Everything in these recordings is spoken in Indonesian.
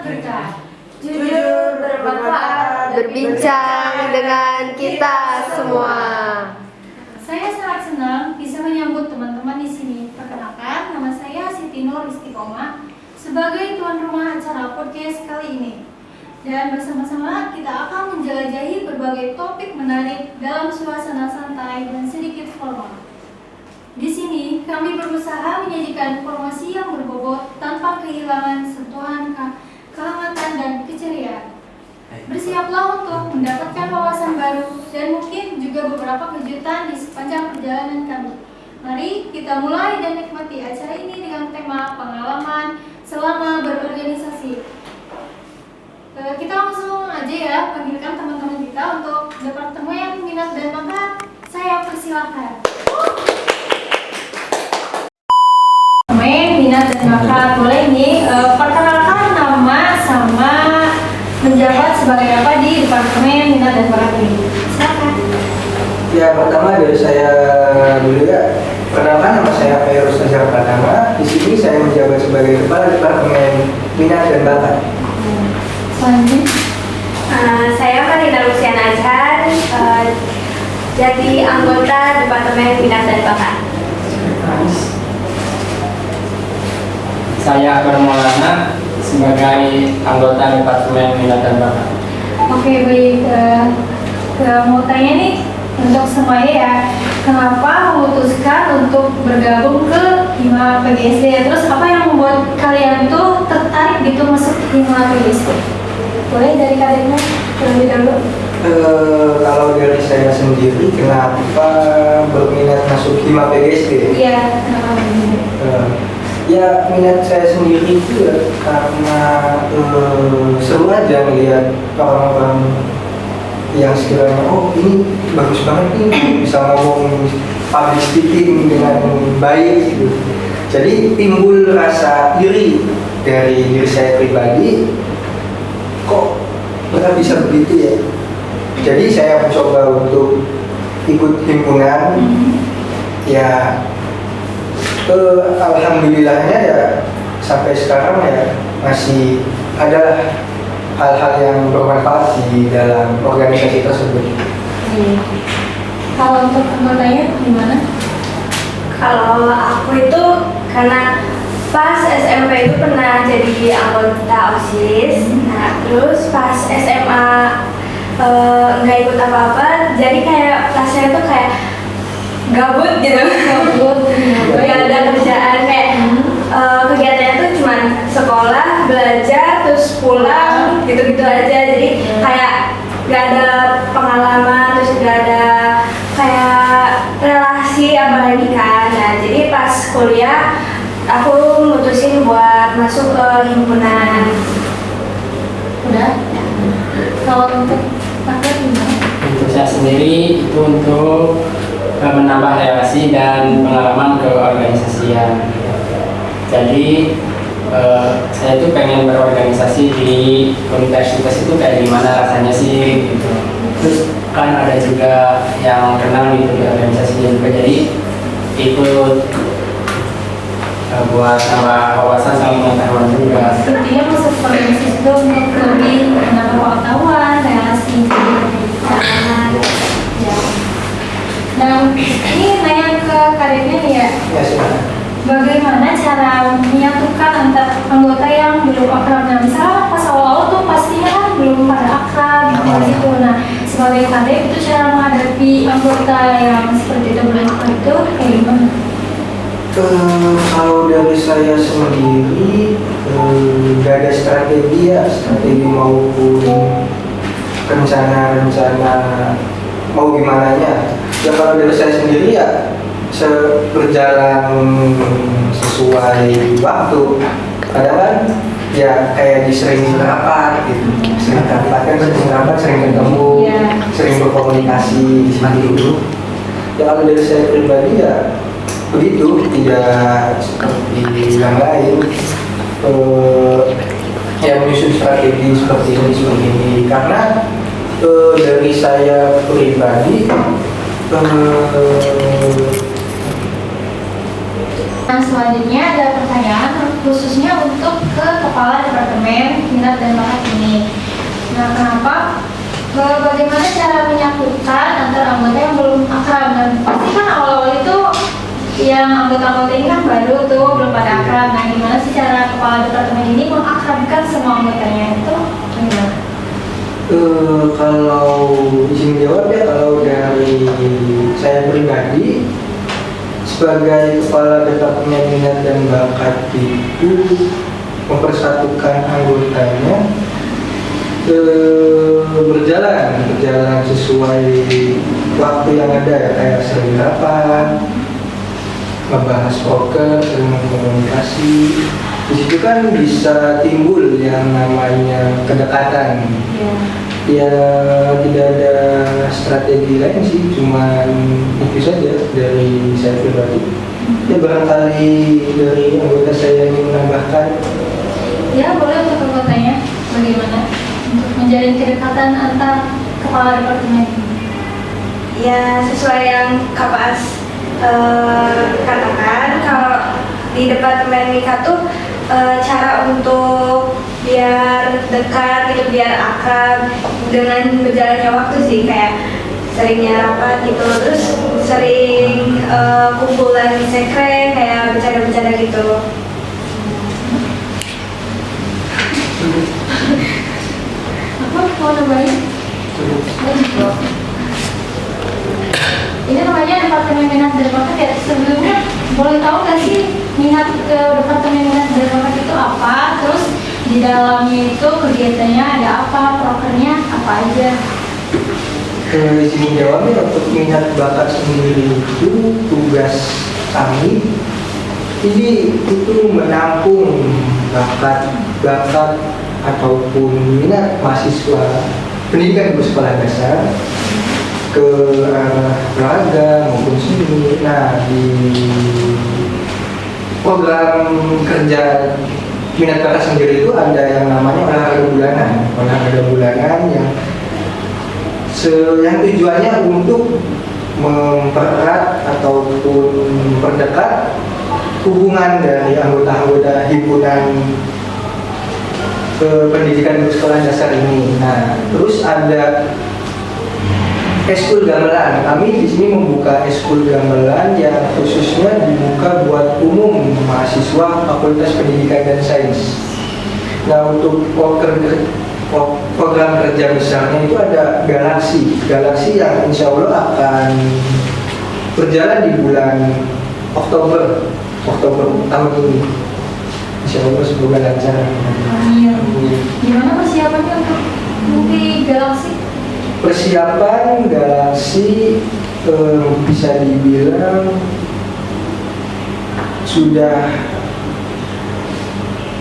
berkah, jujur, bermanfaat, berbincang dengan kita semua. Saya sangat senang bisa menyambut teman-teman di sini. Perkenalkan, nama saya Siti Nur Istiqomah sebagai tuan rumah acara podcast kali ini. Dan bersama-sama kita akan menjelajahi berbagai topik menarik dalam suasana santai dan sedikit formal. Di sini kami berusaha menyajikan informasi yang berbobot tanpa kehilangan sentuhan kehangatan dan keceriaan. Bersiaplah untuk mendapatkan wawasan baru dan mungkin juga beberapa kejutan di sepanjang perjalanan kami. Mari kita mulai dan nikmati acara ini dengan tema pengalaman selama berorganisasi. Kita langsung aja ya panggilkan teman-teman kita untuk departemen minat dan bakat. Saya persilahkan. Minat dan bakat, boleh nih perkenalkan nama sama menjabat sebagai apa di Departemen Minat dan Bakat ini. Silakan. Ya, pertama dari saya dulu ya. Perkenalkan, nama saya Fairuz Nazar Pratama. Di sini saya menjabat sebagai Kepala Departemen Minat dan Bakat. Selanjutnya, Saya Marina Luciana Azhar, jadi anggota Departemen Minat dan Bakat. Saya Akbar Maulana sebagai anggota Departemen Minat dan Bakat. oke baik. Mau tanya nih untuk semuanya ya, kenapa memutuskan untuk bergabung ke Hima PGSD? Terus apa yang membuat kalian tuh tertarik gitu masuk Hima PGSD? Boleh dari kalian terlebih dahulu. Kalau dari saya sendiri, kenapa berminat masuk Hima PGSD? Iya, kenapa begini? Ya, minat saya sendiri itu ya karena seru aja melihat orang-orang yang sekiranya ini bagus banget nih, bisa ngomong public speaking dengan baik gitu. Jadi timbul rasa iri dari diri saya pribadi, kok mereka bisa begitu ya. Jadi saya mencoba untuk ikut himpunan. Ya, alhamdulillahnya ya sampai sekarang ya masih ada hal-hal yang bermanfaat di dalam organisasi tersebut. Kalau untuk anggotanya gimana? Kalau aku itu karena pas SMP itu pernah jadi anggota OSIS. Nah, terus pas SMA nggak ikut apa-apa, jadi kayak rasanya tuh kayak gabut gitu. Gak ada kerjaan, kayak kegiatannya tuh cuma sekolah, belajar, terus pulang, gitu-gitu aja. Jadi kayak gak ada pengalaman, terus gak ada kayak relasi apalagi kan. Nah, jadi pas kuliah aku mutusin buat masuk ke himpunan. Udah? Kalau untuk kakak gimana? Untuk saya sendiri itu untuk menambah relasi dan pengalaman keorganisasian. Jadi saya tuh pengen berorganisasi di universitas itu kayak gimana rasanya sih gitu. Terus kan ada juga yang kenal gitu di organisasinya juga, jadi ikut buat tambah wawasan sama pengetahuan juga. Sepertinya masuk organisasi itu untuk lebih menambah pengetahuan, relasi, kebiasaan. Ya. Nah, ini nanya ke karirnya ya. Ya, silakan. Bagaimana cara menyatukan antar anggota yang belum akrab? Nah, misalnya pas awal-awal tuh pastinya kan belum pada akrab gitu. Nah, sebagai kader itu cara menghadapi anggota yang seperti itu belum akrab itu kayak gimana? Kalau dari saya sendiri gak ada strategi maupun rencana mau gimana nya. Ya kalau dari saya sendiri ya berjalan sesuai waktu. Kadang kan ya kayak sering rapat gitu, sering rapat, sering ketemu, sering berkomunikasi seperti itu. Ya kalau dari saya pribadi ya begitu, tidak seperti yang lain. Yang menyusun strategi seperti ini karena dari saya pribadi Nah, selanjutnya ada pertanyaan khususnya untuk ke Kepala Departemen Minat Nah, kenapa? Bagaimana cara menyatukan antara anggota yang belum akrab? Dan pasti kan awal-awal itu yang anggota-anggota ini kan baru tuh, belum pada akrab. Nah, gimana sih cara kepala departemen ini mengakrabkan semua anggotanya itu? Gimana? Kalau izin jawab ya, kalau dari saya pribadi sebagai kepala departemen minat dan bakat itu mempersatukan anggotanya berjalan sesuai waktu yang ada ya, kayak sering rapat, membahas poker, sering komunikasi. Di situ kan bisa timbul yang namanya kedekatan. Ya tidak ada strategi lain sih, cuman itu saja dari saya pribadi. Ya barangkali dari anggota saya yang menambahkan. Ya, boleh untuk anggotanya. Bagaimana untuk menjalin kedekatan antar kepala departemen? Ya sesuai yang Kapas katakan, kalau di departemen Mika tuh cara untuk biar dekat gitu, biar akrab dengan berjalannya waktu sih, kayak seringnya rapat gitu, terus sering kumpulan sekre kayak bercanda-bercanda gitu. Apa mau nambahin? Ini namanya departemen minat dan bakat ya. Sebelumnya boleh tahu nggak sih minat ke departemen minat dan bakat itu apa? Terus di dalamnya itu kegiatannya ada apa? Prokernya apa aja? Di sini jawabnya, untuk minat bakat sendiri itu tugas kami ini itu menampung bakat ataupun minat mahasiswa pendidikan bersekolah dasar ke arah olahraga maupun seni. Nah, di program kerja minat bakat sendiri itu ada yang namanya olahraga bulanan yang tujuannya untuk mempererat ataupun memperdekat hubungan dari anggota-anggota himpunan pendidikan bersekolah dasar ini. Nah, terus ada eskul gamelan. Kami di sini membuka eskul gamelan yang khususnya dibuka buat umum mahasiswa Fakultas Pendidikan dan Sains. Nah, untuk program kerja besarnya itu ada Galaksi yang insya Allah akan berjalan di bulan Oktober tahun ini. Insya Allah semoga lancar. Amin. Gimana persiapannya untuk mimpi Galaksi? Persiapan Galaksi bisa dibilang sudah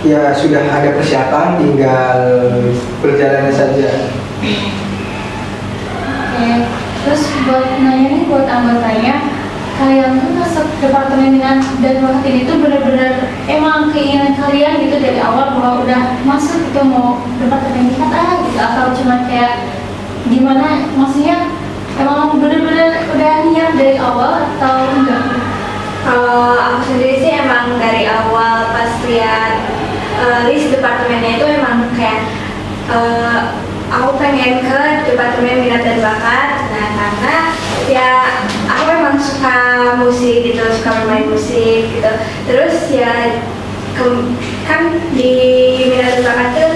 ada persiapan, tinggal berjalannya saja. Oke, terus buat nanya nih buat anggotanya, kalian tuh masuk departemen minat dan bakat ini tuh benar-benar emang keinginan kalian gitu dari awal bahwa udah masuk itu mau departemen minat gitu, atau cuma kayak gimana, maksudnya emang benar-benar udah niat dari awal atau enggak? Kalau aku sendiri sih emang dari awal pas lihat list departemennya itu emang kayak aku pengen ke departemen minat dan bakat. Nah, karena ya aku memang suka musik gitu, suka bermain musik gitu. Terus ya kan di minat dan bakat tuh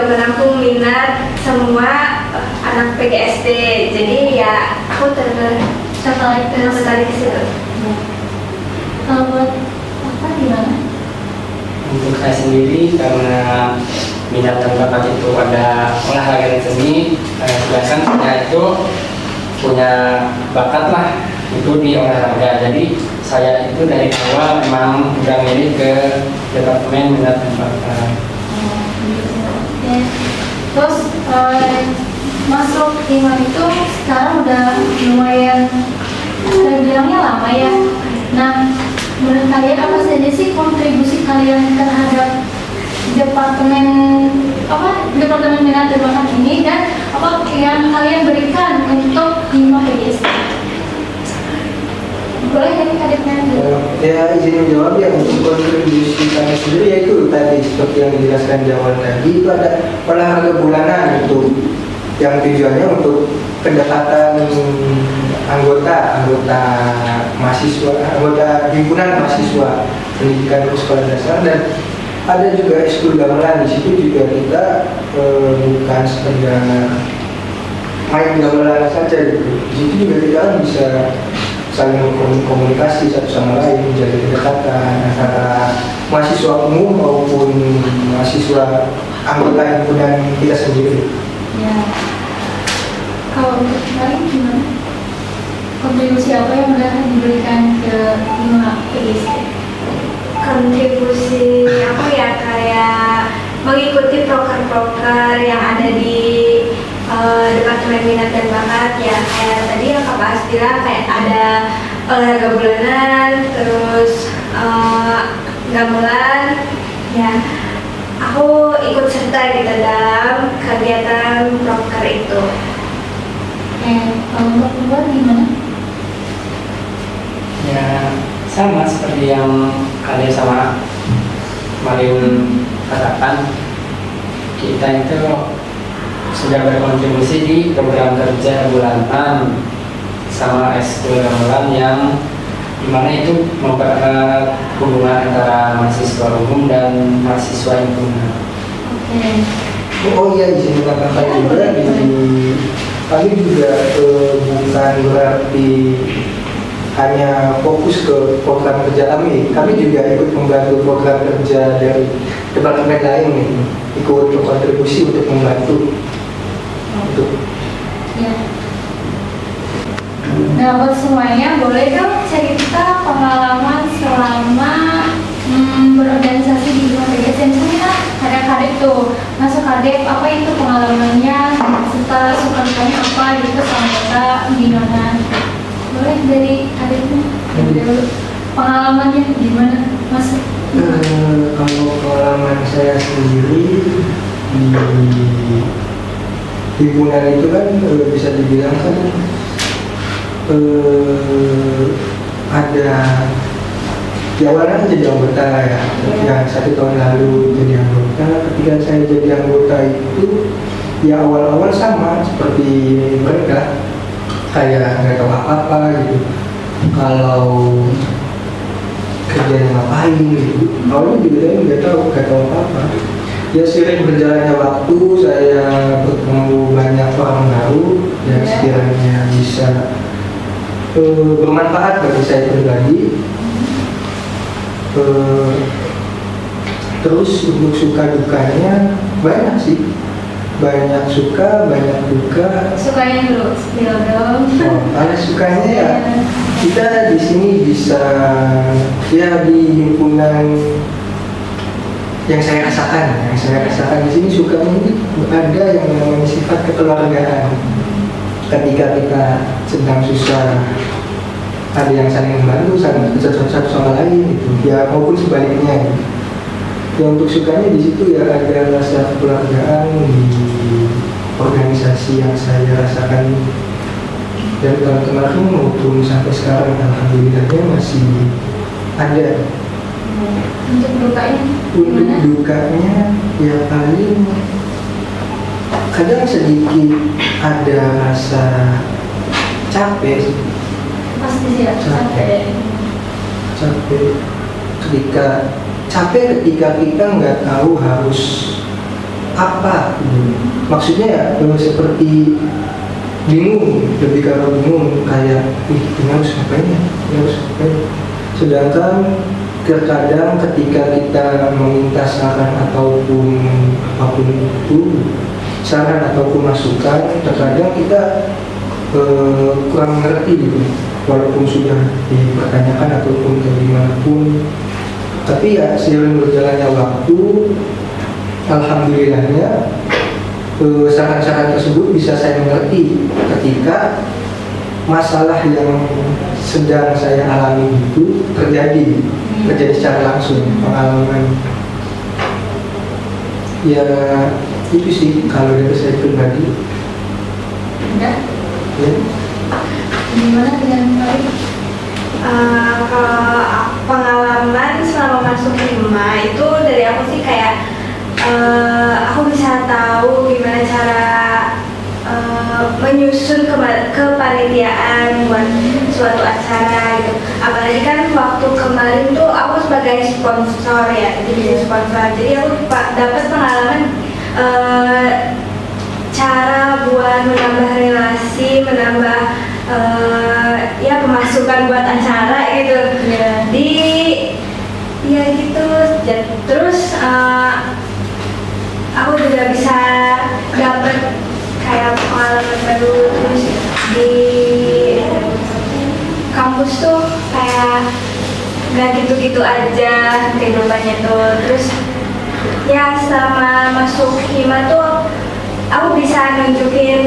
menampung minat semua anak PGSD. Jadi ya aku tertarik ke situ. Kalau buat apa gimana? Untuk saya sendiri, karena minat dan bakat itu ada olahraga dan seni, jelaskan saya itu punya bakat lah itu di olahraga. Jadi saya itu dari awal memang udah milih ke departemen minat dan bakat. Ya. Terus masuk Iman itu sekarang udah lumayan terbilangnya lama ya. Nah, menurut kalian apa saja sih kontribusi kalian terhadap departemen minat dan bakat ini, dan apa yang kalian berikan untuk Hima PGSD? Boleh dari kadepnya dulu. Ya izin menjawab ya, untuk kontribusi kami sendiri yaitu tadi seperti yang dijelaskan di awal tadi, itu ada olahraga bulanan untuk yang tujuannya untuk pendekatan anggota mahasiswa, anggota himpunan mahasiswa pendidikan sekolah dasar, dan ada juga ekskul gamelan. Di situ juga kita bukan sekedar main gamelan saja gitu. Di situ juga kita bisa saling komunikasi satu sama lain, menjaga kedekatan antara mahasiswa umum maupun mahasiswa anggota himpunan kita sendiri. Ya. Kalau untuk kalian gimana? Kontribusi apa yang udah diberikan ke lima PISD? Kontribusi apa ya, kayak mengikuti proker-proker yang ada di Departemen Minat dan Bakat ya, kayak tadi yang Kak Bas bilang kayak ada olahraga bulanan, terus gamelan ya. Aku ikut serta gitu dalam kegiatan proker itu. Kalau untuk keluar gimana? Ya sama seperti yang kalian sama Marin katakan, kita itu sudah berkontribusi di program kerja bulanan sama ekskul gamelan yang dimana itu mempererat hubungan antara mahasiswa umum dan mahasiswa himpunan. Oke. Oh iya, izin menambahkan juga kami juga bukan berarti hanya fokus ke program kerja kami juga ikut membantu program kerja dari departemen lain nih, ikut berkontribusi untuk membantu. Untuk Ya. Nah, buat semuanya boleh dong cerita pengalaman selama berorganisasi di lima PGSD. Misalnya ada kadep tuh, masuk kadep, apa itu pengalamannya, serta suka dukanya apa gitu sama kita gimana? Boleh dari kadepnya dulu, pengalamannya gimana masuk? kalau pengalaman saya sendiri di himpunan itu kan bisa dibilang kan ada di awalnya kan jadi anggota ya, yang 1 tahun lalu jadi anggota. Ketika saya jadi anggota itu ya awal-awal sama seperti mereka, kayak nggak tahu apa-apa gitu, kalau kerjanya ngapain gitu. Awalnya juga saya nggak tahu apa-apa. Ya seiring berjalannya waktu saya bertemu banyak orang baru yang sekiranya bisa bermanfaat bagi saya pribadi. Terus untuk suka dukanya banyak sih, banyak suka, banyak duka. Sukanya dulu, spill dong. Kalau sukanya ya kita di sini bisa ya di himpunan yang saya rasakan di sini sukanya ini ada yang namanya sifat kekeluargaan. Ketika kita sedang susah, ada yang saling membantu, saling satu sama lain gitu. Ya maupun sebaliknya. Gitu. Ya untuk sukanya di situ ya ada rasa kekeluargaan di organisasi yang saya rasakan. Dan tahun kemarin maupun sampai sekarang alhamdulillahnya masih ada. Untuk dukanya Untuk gimana? dukanya ya paling kadang sedikit ada rasa capek Pasti sih ya, capek. capek ketika kita nggak tahu harus apa. Maksudnya ya seperti bingung, lebih karena bingung kayak ini harus ngapain ya, sedangkan terkadang ketika kita meminta saran ataupun apapun itu, saran ataupun masukan, terkadang kita kurang mengerti gitu, walaupun sudah dipertanyakan ataupun ke dimanapun. Tapi ya seiring berjalannya waktu, alhamdulillahnya saran-saran tersebut bisa saya mengerti ketika masalah yang sedang saya alami itu terjadi secara langsung, pengalaman. Ya itu sih kalau dari saya pribadi. Udah? Ya. Gimana dengan kalian? Kalau pengalaman selama masuk Hima itu dari aku sih kayak aku bisa tahu gimana cara menyusun kepanitiaan buat suatu acara gitu. Apalagi kan waktu kemarin tuh aku sebagai sponsor ya, jadi sponsor. Jadi aku dapat pengalaman cara buat menambah relasi, menambah ya pemasukan buat acara gitu. Di ya gitu. Terus aku juga bisa dapat kayak pengalaman baru. Terus di kampus tuh kayak nggak gitu-gitu aja kehidupannya tuh. Terus ya selama masuk Hima tuh aku bisa nunjukin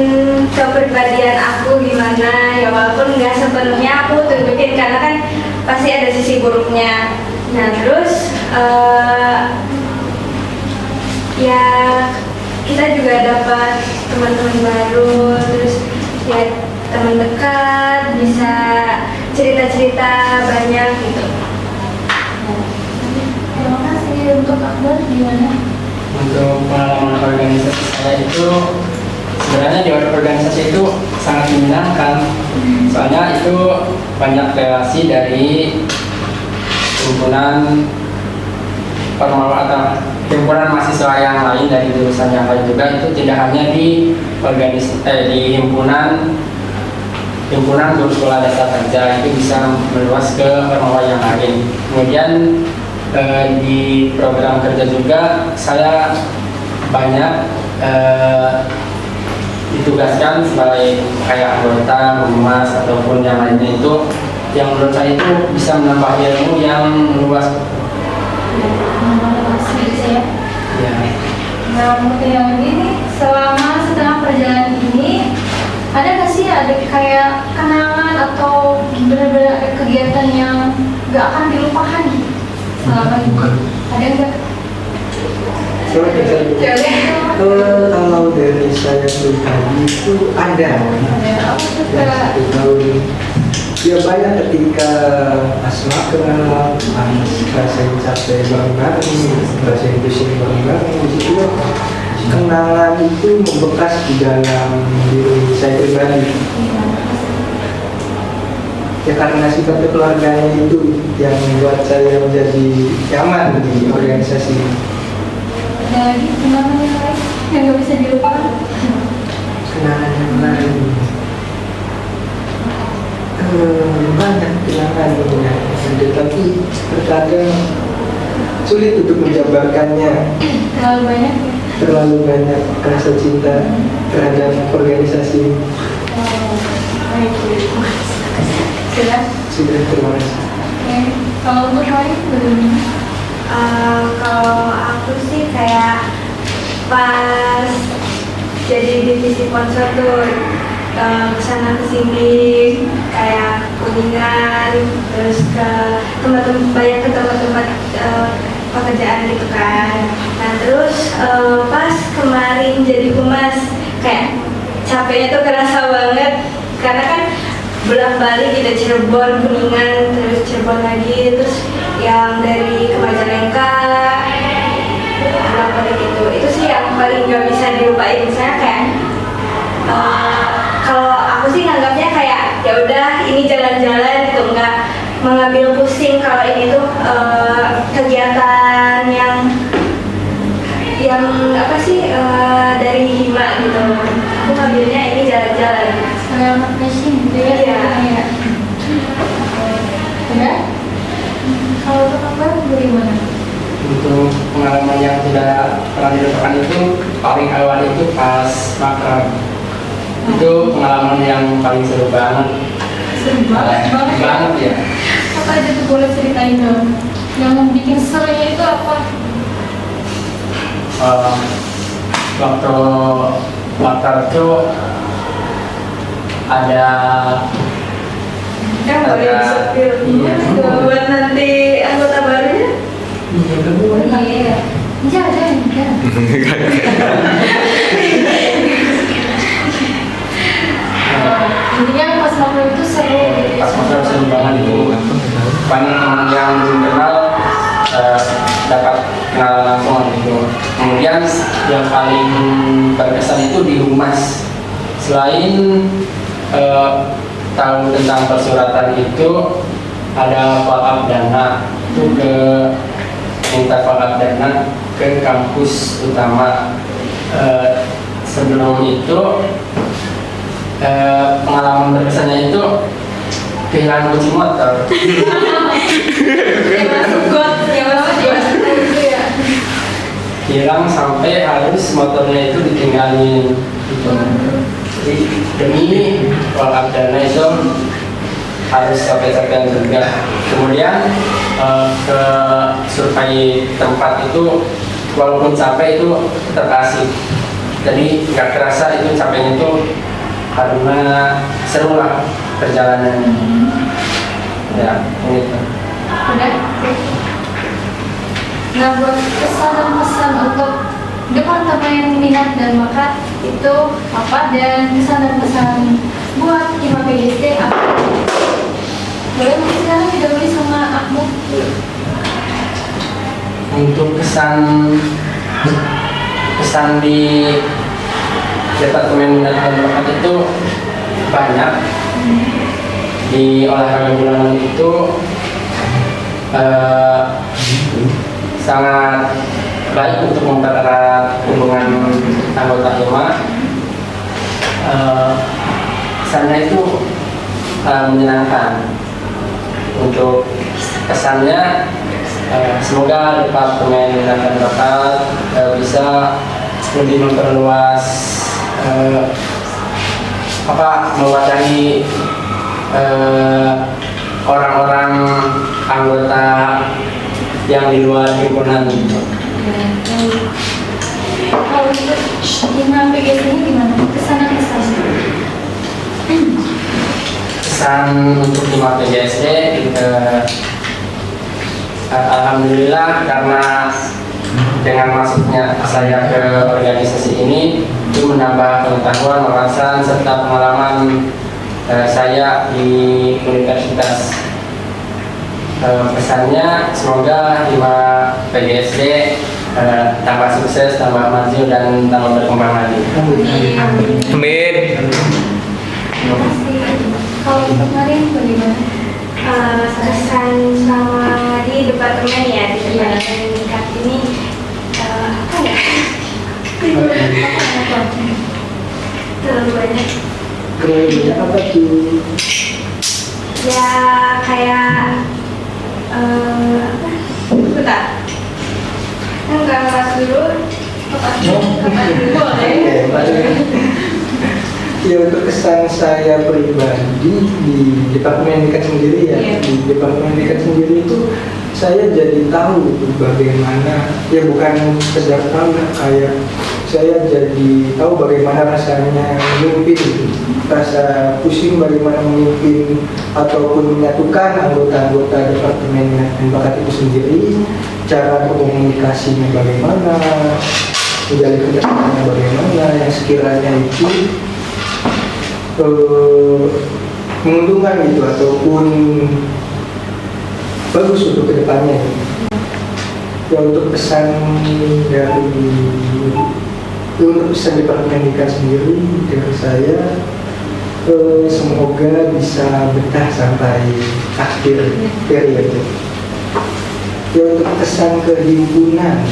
kepribadian aku gimana, ya walaupun nggak sepenuhnya aku tunjukin karena kan pasti ada sisi buruknya. Nah terus ya kita juga dapat teman-teman baru, terus ya teman dekat, bisa cerita-cerita banyak gitu. Terima kasih. Untuk Akbar gimana? Untuk pengalaman organisasi saya itu sebenarnya di organisasi itu sangat menyenangkan, soalnya itu banyak relasi dari himpunan himpunan mahasiswa yang lain dari jurusan yang lain juga. Itu tidak hanya di di himpunan guru sekolah dasar saja, itu bisa meluas ke ormawa yang lain. Kemudian di program kerja juga saya banyak ditugaskan sebagai kayak anggota, humas ataupun yang lainnya, itu yang menurut saya itu bisa menambah ilmu yang luas. Ya. Ya. Nah, mungkin yang ini selama setengah perjalanan ini ada nggak sih ada kayak kenangan atau benar-benar ada kegiatan yang nggak akan dilupakan selama ini? Ada nggak? Kalau dari saya pribadi itu ada. Aku suka. Ya, 1 tahun. Ya banyak ketika asma kenal, rasain capek bareng-bareng, rasain pusing bareng-bareng. Di situ kenangan itu membekas di dalam diri saya pribadi. Ya karena sifat keluarganya itu yang membuat saya menjadi nyaman di organisasi. Ada lagi kenangan yang lain yang nggak bisa dilupakan? Kenangan yang lain banyak kenangan ya, tetapi terkadang sulit untuk menjabarkannya. Terlalu banyak ya? Terlalu banyak rasa cinta terhadap organisasi. Baik. Sudah? Sudah, terima kasih. Oke. Kalau untuk lain bagaimana? Kalau aku sih kayak pas jadi divisi sponsor tuh kesana kesini kayak Kuningan, terus ke tempat-tempat banyak ke tempat-tempat pekerjaan gitu kan. Nah terus pas kemarin jadi humas kayak capeknya tuh kerasa banget karena kan bolak-balik kita Cirebon, Kuningan, terus Cirebon lagi, terus yang dari Majalengka bolak-balik itu sih yang paling gak bisa dilupain. Misalnya kayak kalau aku sih nganggapnya kayak ya udah ini jalan-jalan gitu, nggak mengambil pusing kalau ini tuh kegiatan yang apa sih dari Hima gitu. Aku ngambilnya ini jalan-jalan. Sekalian refreshing gitu ya? Iya. Ya. Udah? Kalau untuk Akbar bagaimana? Untuk pengalaman yang tidak pernah dilupakan itu paling awal itu pas makrab. Itu pengalaman yang paling seru banget. Seru banget Banget ya. Apa aja tuh boleh ceritain dong? Yang bikin serunya itu apa? Waktu makrab itu ada Kan boleh disepil Iya. buat nanti anggota barunya. Iya, kamu Iya. Jangan. intinya pas ngobrol itu seru gitu ya. Pas ngobrol seru banget itu. Banyak teman yang belum kenal dapat kenalan langsung gitu. Kemudian yang paling berkesan itu di humas. Selain tahu tentang persuratan itu, ada wakaf dana itu minta wakaf dana ke kampus utama. Sebelum itu pengalaman berkesannya itu kehilangan kunci motor. Ya masuk got, ya masuk itu ya. Hilang sampai harus motornya itu ditinggalin gitu. Jadi demi wakaf dana itu harus capek-capekan juga. Kemudian ke survei tempat itu walaupun capek itu terkasih. Jadi nggak terasa itu capeknya itu karena seru lah perjalanannya. Ya, gitu. Udah. Nah, buat pesan dan pesan untuk departemen minat dan bakat itu apa, dan pesan dan pesan buat IMA PGSD apa? Boleh mungkin sekarang didahului sama Akmu. Untuk pesan di departemen minat dan bakat itu banyak. Di olahraga bulanan itu sangat baik untuk mempererat hubungan anggota IMA. Kesannya itu menyenangkan. Untuk kesannya semoga departemen minat dan bakat bisa lebih memperluas mewadahi orang-orang anggota yang di luar himpunan gitu. Kalau untuk IMA PGSD ini gimana? Kesan dan pesan? Kesan untuk IMA PGSD alhamdulillah, karena dengan masuknya saya ke organisasi ini itu menambah pengetahuan, wawasan serta pengalaman saya di universitas. Pesannya semoga IMA PGSD tambah sukses, tambah maju dan tambah berkembang lagi. Amin. Terima kasih. Kalau untuk Marin bagaimana? Kesan selama di departemen ya, di departemen minat ini apa ya? Terlalu banyak. Banyak apa tuh? Ya kayak apa? Bentar. Enggak kelas dulu. Kapan dulu boleh? Ya, untuk kesan saya pribadi di departemen pendidikan sendiri ya, di departemen pendidikan sendiri itu saya jadi tahu bagaimana, ya bukan sekedar tahu, kayak saya jadi tahu bagaimana rasanya memimpin, rasa pusing bagaimana memimpin ataupun menyatukan anggota-anggota departemen dan bakat itu sendiri, cara berkomunikasinya bagaimana, menjalin kerjasamanya bagaimana, yang sekiranya itu menguntungkan gitu ataupun bagus untuk kedepannya. Ya, untuk pesan dari untuk pesan departemen pendidikan sendiri dari saya, semoga bisa betah sampai akhir periode. Ya, untuk pesan ke himpunan,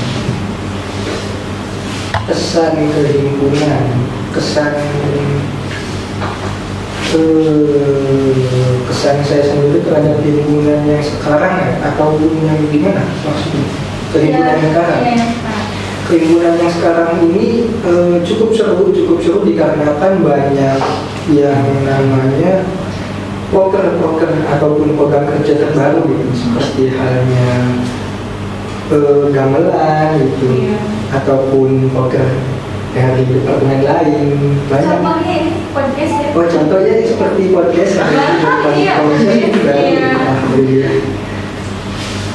kesan saya sendiri terhadap himpunan yang sekarang ya, ataupun yang gimana maksudnya ke himpunan yang sekarang. Himpunan yang sekarang ini cukup seru dikarenakan banyak yang namanya poker ataupun program kerja terbaru gitu, seperti halnya gamelan gitu, ataupun poker dari departemen lain banyak. Contohnya ini podcast ya? Oh, contohnya seperti podcast Alhamdulillah.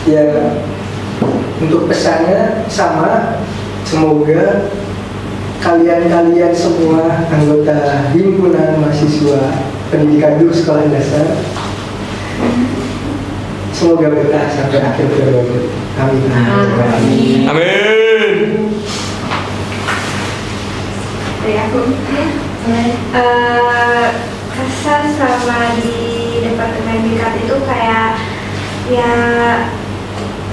Ya, untuk pesannya sama, semoga kalian semua anggota himpunan mahasiswa pendidikan dulu sekolah dasar. Semoga betah sampai akhir periode. Amin. Amin. Amin. Dari aku, kesan selama di Departemen BIKAT itu kayak ya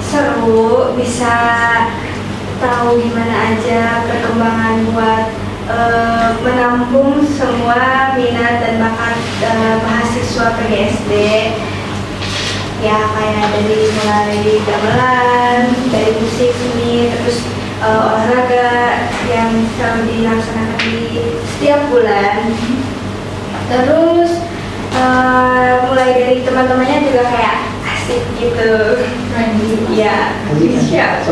seru, bisa tahu gimana aja perkembangan buat menampung semua minat dan bakat mahasiswa PGSD. Ya kayak dari mulai gamelan, dari musik, seni, terus olahraga yang selalu dilaksanakan di setiap bulan. Terus mulai dari teman-temannya juga kayak asik gitu. Ya, siap.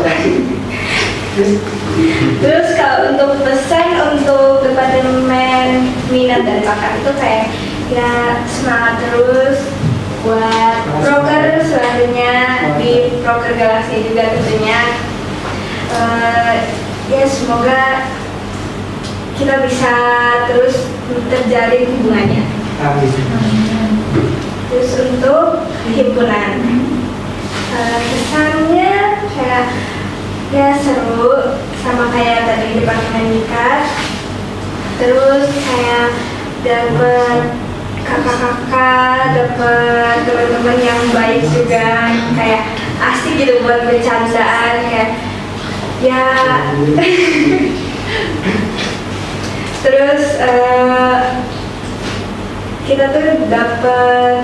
Terus kalau untuk pesan untuk Departemen Minat dan Bakat itu kayak ya semangat terus buat proker selanjutnya di proker Galaxy juga tentunya. Ya semoga kita bisa terus terjalin hubungannya. Amin. Terus untuk himpunan, kesannya kayak ya seru sama kayak tadi Departemen BIKAT. Terus kayak dapet kakak-kakak, dapet teman-teman yang baik juga, kayak asik gitu buat bercandaan kayak ya. Terus kita tuh dapet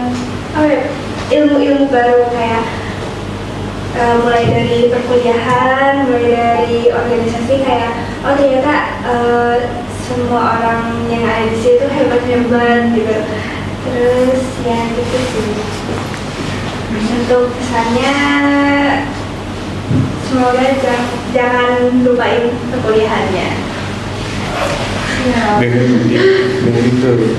ilmu-ilmu baru kayak mulai dari perkuliahan, mulai dari organisasi kayak oh ternyata semua orang yang ada di situ hebat-hebat gitu. Terus ya gitu sih. Untuk kesannya semoga jangan lupain perkuliahannya. Ya. Dengerin tuh.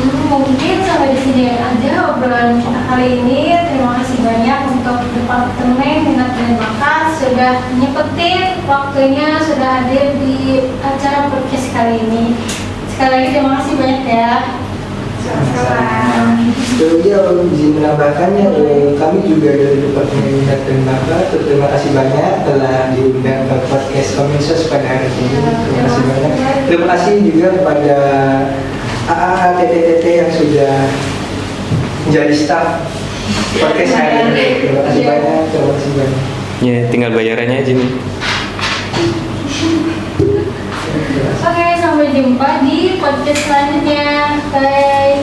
Mungkin sampai di sini aja obrolan kita kali ini. Terima kasih banyak untuk Departemen Minat dan Bakat sudah nyempetin waktunya, sudah hadir di acara podcast kali ini. Sekali lagi terima kasih banyak ya. Sama-sama. Ya, izin menambahkannya, kami juga dari Departemen Minat dan Bakat terima kasih banyak telah diundang ke podcast Kominsos pada hari ini. Terima kasih banyak. Terima kasih juga kepada AA, TTTT yang sudah menjadi staf podcast hari ini. Terima kasih banyak. Terima kasih banyak. Ya, tinggal bayarannya aja nih. Oke, sampai jumpa di podcast selanjutnya. Bye.